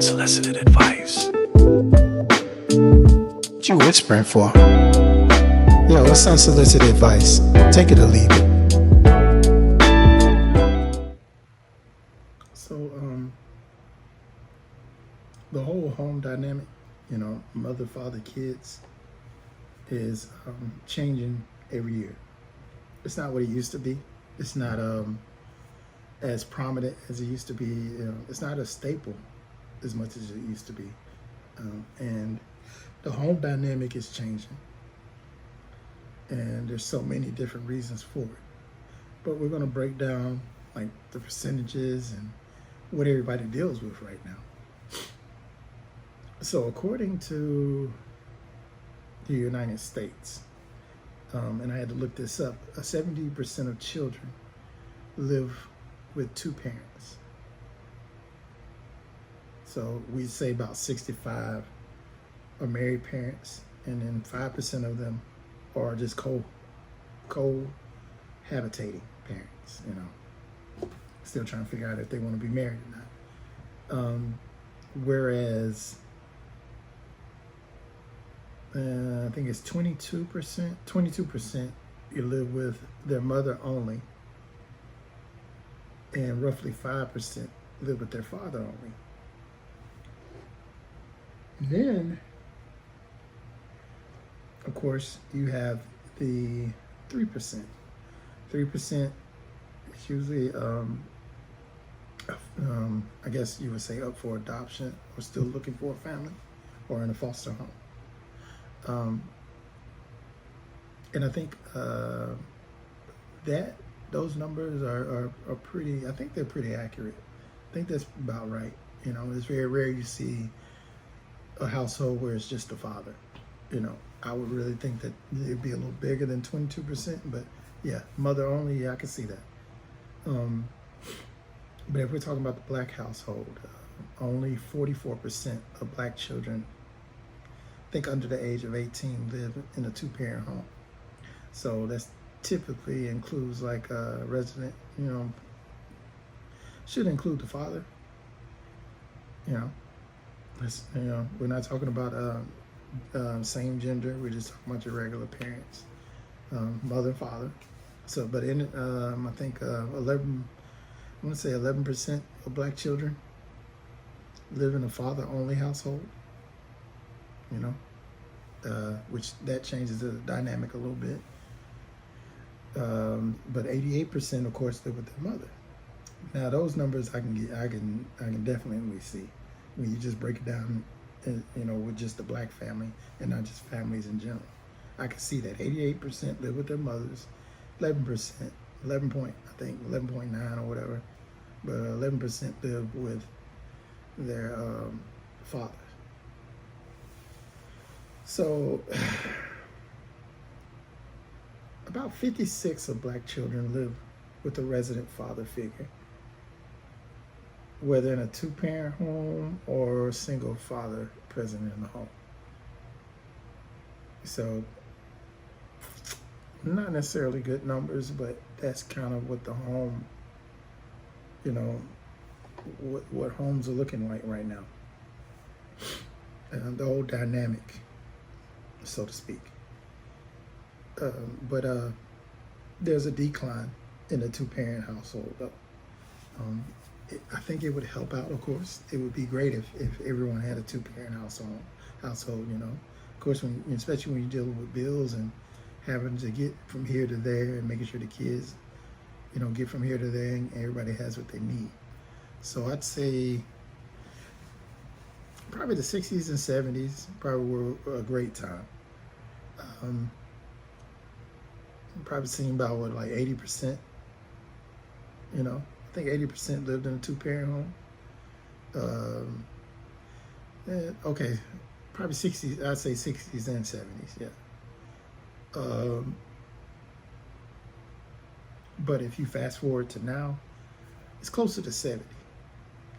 Unsolicited advice. What you whispering for? Yo, what's unsolicited advice? Take it or leave it. So, the whole home dynamic, mother, father, kids, is changing every year. It's not what it used to be. It's not as prominent as it used to be. It's not a staple as much as it used to be. And the home dynamic is changing. And there's so many different reasons for it. But we're going to break down like the percentages and what everybody deals with right now. So according to the United States, and I had to look this up, 70% of children live with two parents. So we say about 65 are married parents, and then 5% of them are just cohabitating parents, still trying to figure out if they want to be married or not. Whereas I think it's 22% you live with their mother only, and roughly 5% live with their father only. Then, of course, you have the 3%. 3% is usually, I guess you would say, up for adoption or still looking for a family or in a foster home. And I think that those numbers are pretty, I think they're pretty accurate. I think that's about right. It's very rare you see a household where it's just the father. I would really think that it'd be a little bigger than 22%, but yeah, mother only, yeah, I can see that. But if we're talking about the black household, only 44% of black children, I think under the age of 18, live in a two-parent home. So that's typically includes like a resident, should include the father. We're not talking about same gender. We're just talking about your regular parents, mother and father. So, but in I think 11% of black children live in a father-only household. Which that changes the dynamic a little bit. But 88%, of course, live with their mother. Now, those numbers I can definitely see when you just break it down, with just the black family and not just families in general. I can see that 88% live with their mothers, 11%, 11.9 or whatever, but 11% live with their father. So about 56 of black children live with a resident father figure, whether in a two-parent home or a single father present in the home. So not necessarily good numbers, but that's kind of what the home, what homes are looking like right now. The whole dynamic, so to speak. But there's a decline in the two-parent household, though. I think it would help out, of course. It would be great if everyone had a two-parent household, Of course, especially when you're dealing with bills and having to get from here to there and making sure the kids, get from here to there and everybody has what they need. So I'd say probably the 60s and 70s probably were a great time. Probably seen about like 80%. I think 80% lived in a two-parent home. Okay, probably 60s. I'd say 60s and 70s. Yeah. But if you fast forward to now, it's closer to 70,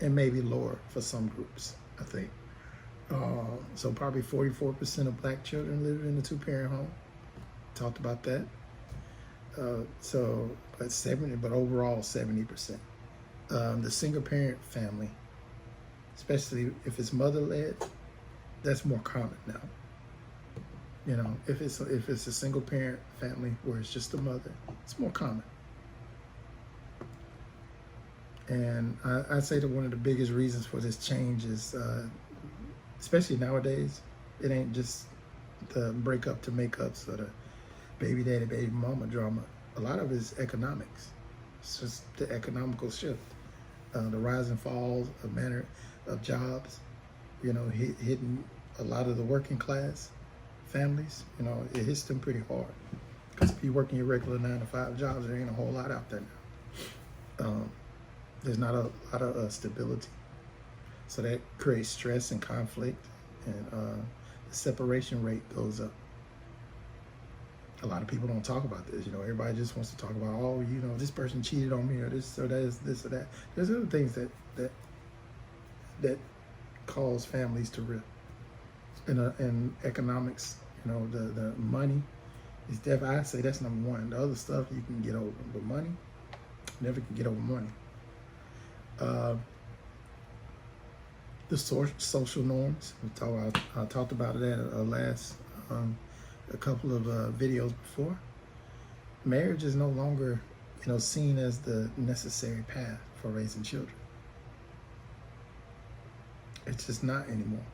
and maybe lower for some groups, I think. So probably 44% of black children live in a two-parent home. Talked about that. But overall 70%. The single parent family, especially if it's mother-led. That's more common now. You know, if it's a single parent family where it's just a mother, it's more common. And I'd say that one of the biggest reasons for this change is, especially nowadays, it ain't just the breakup to makeups or the baby daddy, baby mama drama. A lot of it is economics. It's just the economical shift, the rise and fall of manner of jobs. You know, hitting a lot of the working class families. You know, it hits them pretty hard because if you're working your regular 9-to-5 jobs, there ain't a whole lot out there now. There's not a lot of stability, so that creates stress and conflict, and the separation rate goes up. A lot of people don't talk about this. You know, everybody just wants to talk about, oh, you know, this person cheated on me, or this or that, is this or that. There's other things that cause families to rip. In economics, you know, the money is definitely, I say that's number one. The other stuff you can get over, but money, never can get over money. The social norms. I talked about it at last a couple of videos before. Marriage is no longer, you know, seen as the necessary path for raising children. It's just not anymore.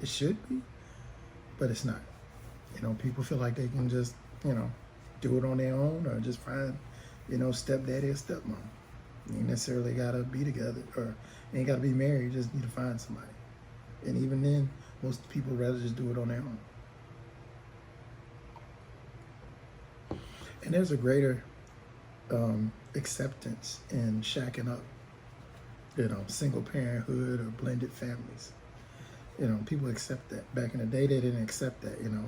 It should be, but it's not. You know, people feel like they can just, you know, do it on their own, or just find, you know, stepdaddy or stepmom. You ain't necessarily gotta be together, or you ain't gotta be married. You just need to find somebody. And even then, most people rather just do it on their own. And there's a greater acceptance in shacking up, you know, single parenthood or blended families. You know, people accept that. Back in the day, they didn't accept that. You know,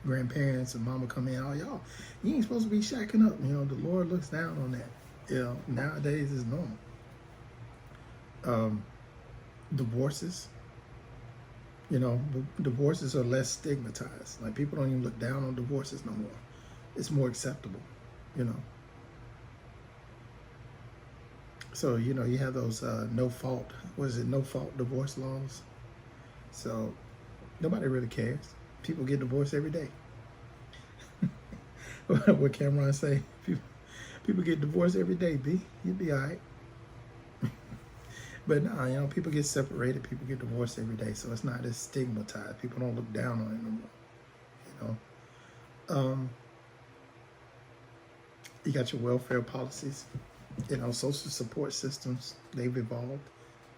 grandparents and mama come in, oh, y'all, you ain't supposed to be shacking up. You know, the Lord looks down on that. You know, nowadays is normal. Divorces, you know, divorces are less stigmatized. Like, people don't even look down on divorces no more. It's more acceptable, you know. So, you know, you have those no fault divorce laws. So nobody really cares. People get divorced every day. What Cameron say? People get divorced every day, B. You'd be all right. But no, you know, people get separated. People get divorced every day. So it's not as stigmatized. People don't look down on it no more, you know. You got your welfare policies, you know, social support systems. They've evolved.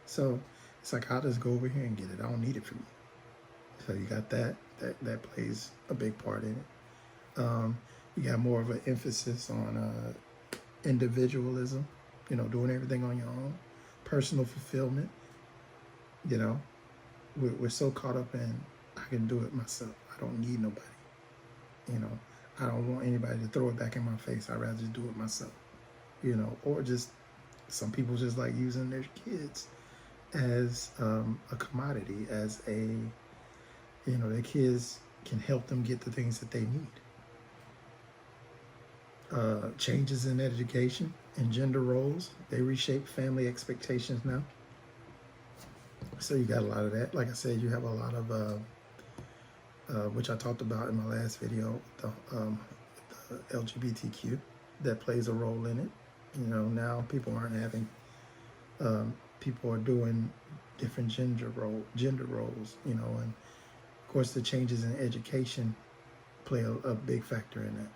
So it's like, I'll just go over here and get it. I don't need it from you. So you got that plays a big part in it. You got more of an emphasis on individualism, you know, doing everything on your own, personal fulfillment. You know, we're so caught up in, I can do it myself. I don't need nobody. You know, I don't want anybody to throw it back in my face. I'd rather just do it myself. You know, or just, some people just like using their kids as a commodity, as a, you know, their kids can help them get the things that they need. Changes in education and gender roles, they reshape family expectations now. So you got a lot of that. Like I said, you have a lot of, which I talked about in my last video, the LGBTQ, that plays a role in it. You know, now people aren't having, people are doing different gender roles, you know, and of course the changes in education play a big factor in that.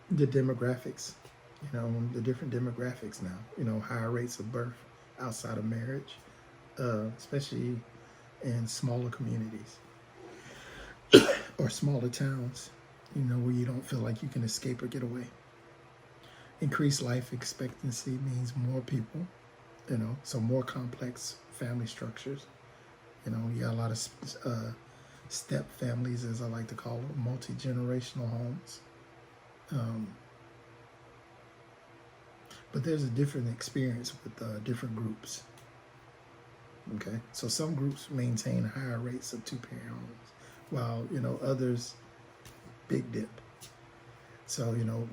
The demographics, you know, the different demographics now, you know, higher rates of birth outside of marriage, especially in smaller communities or smaller towns, you know, where you don't feel like you can escape or get away. Increased life expectancy means more people, you know, so more complex family structures. You know, you got a lot of step families, as I like to call them, multi-generational homes. But there's a different experience with different groups. Okay, so some groups maintain higher rates of two-parent homes, while, you know, others big dip. So, you know,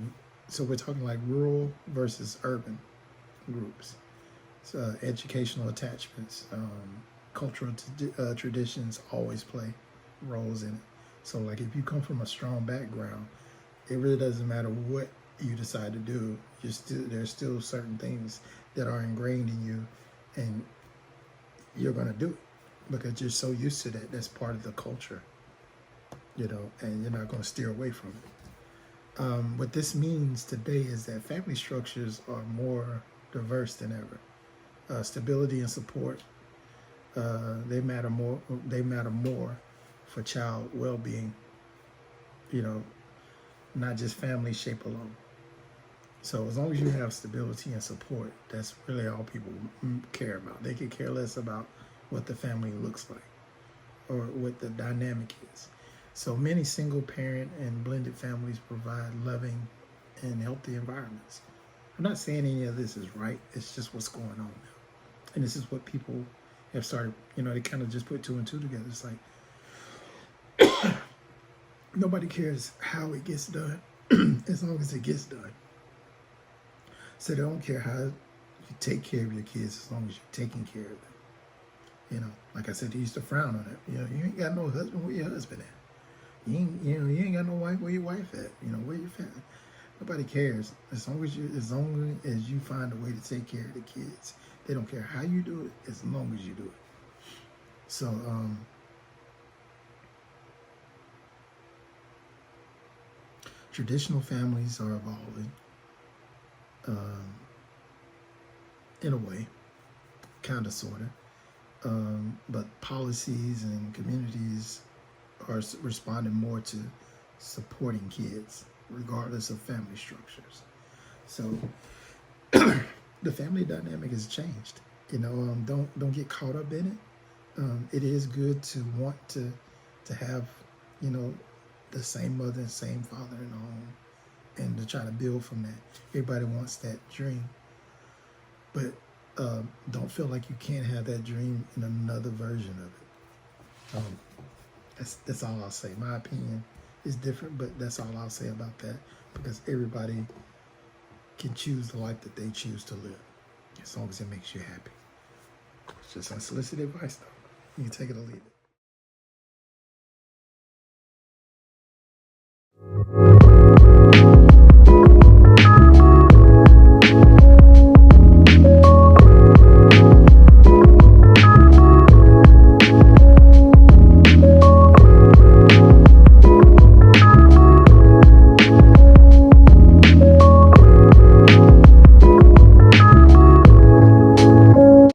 so we're talking like rural versus urban groups. educational attachments, cultural traditions always play roles in it. So like if you come from a strong background, it really doesn't matter what you decide to do. There's still certain things that are ingrained in you, and you're gonna do it because you're so used to that. That's part of the culture, and you're not gonna steer away from it. What this means today is that family structures are more diverse than ever. Stability and support, they matter more. They matter more for child well-being. Not just family shape alone. So as long as you have stability and support, that's really all people care about. They could care less about what the family looks like or what the dynamic is. So many single parent and blended families provide loving and healthy environments. I'm not saying any of this is right. It's just what's going on now. And this is what people have started, they kind of just put two and two together. It's like, nobody cares how it gets done as long as it gets done. So they don't care how you take care of your kids as long as you're taking care of them. Like I said, they used to frown on it. You ain't got no husband, where your husband at? You ain't got no wife, where your wife at? Where your family? Nobody cares as long as you find a way to take care of the kids. They don't care how you do it as long as you do it. So traditional families are evolving in a way, kind of, sort of. But policies and communities are responding more to supporting kids, regardless of family structures. So the family dynamic has changed. Don't get caught up in it. It is good to want to have, the same mother and same father in the home, and to try to build from that. Everybody wants that dream, but don't feel like you can't have that dream in another version of it. That's all I'll say. My opinion is different, but that's all I'll say about that, because everybody can choose the life that they choose to live, as long as it makes you happy. It's just unsolicited advice, though. You can take it or leave it.